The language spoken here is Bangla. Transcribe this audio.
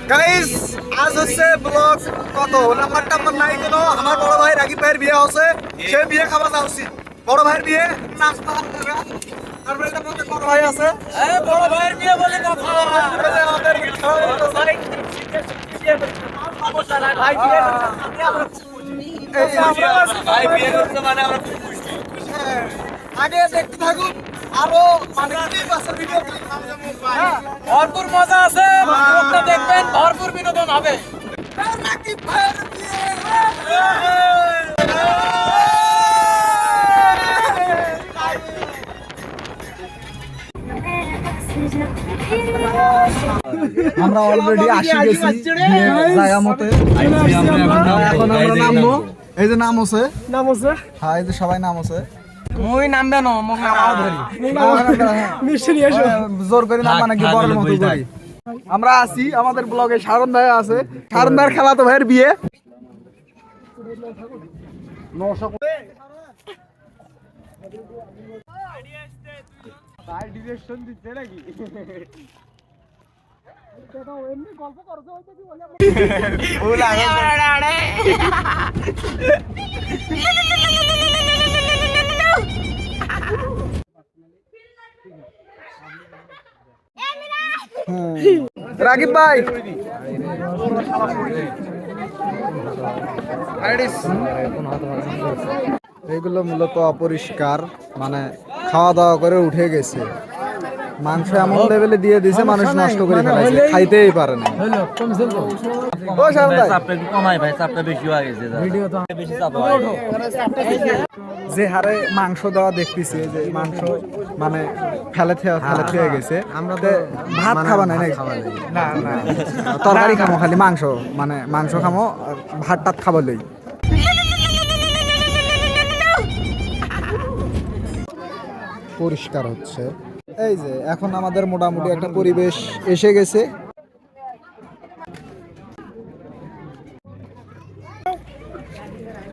গাইস আজ হচ্ছে ব্লগ কত নাম্বার নাই কেন আমার বড় ভাই রাকিব ভাইয়ের বিয়ে হচ্ছে সে বিয়ে খাওয়া যাওয়া উচিত বড় ভাইয়ের বিয়ে নাস্তা তারপরে এটা প্রত্যেক বড় ভাই আছে বড় ভাইয়ের বিয়ে বলে কথা আমাদের ভাই বিয়ে করতে মানে আমরা আগে দেখতে থাকুন আরো মানে ভিডিও ভরপুর মজা আছে দেখবেন ভরপুর বিনোদন হবে রাকিব ভাইয়ের আমরা অলরেডি আসি গেছি জায়গা মতে এখন আমরা নামবো এই যে নাম আছে হ্যাঁ এই যে সবাই নাম আছে মুই নামবে না মোক নামাও ধরি মিশরি এসো জোর করে নামা নাকি বড়র মতো করি আমরা আছি আমাদের ব্লগে শারন ভাই আছে শারন ভাইয়ের খেলা তো ভাইয়ের বিয়ে 900 ভাই ডিরেকশন দিতে নাকি এটা এমনি গল্প করতে হইছে কি বলে ও লাগা রাকিব ভাই এগুলো মূলত অপরিষ্কার মানে খাওয়া দাওয়া করে উঠে গেছে মাংস এমন লেভেলে দিয়ে দিয়েছে মানুষ নষ্ট করে ফেলাইছে খাইতেই পারে না ও শারদ ভাই চাপটা একটু কমাই ভাই চাপটা বেশি হয়ে গেছে ভিডিও তো বেশি চাপ হয় যে হারে মাংস দেওয়া দেখতেছি যে মাংস মানে ফেলে থেকে গেছে আমরা তো ভাত খাবা না না না তরকারি খামো খালি মাংস মানে মাংস খামো ভাত টাত খাবো লই পরিষ্কার হচ্ছে এই যে এখন আমাদের মোটামুটি একটা পরিবেশ এসে গেছে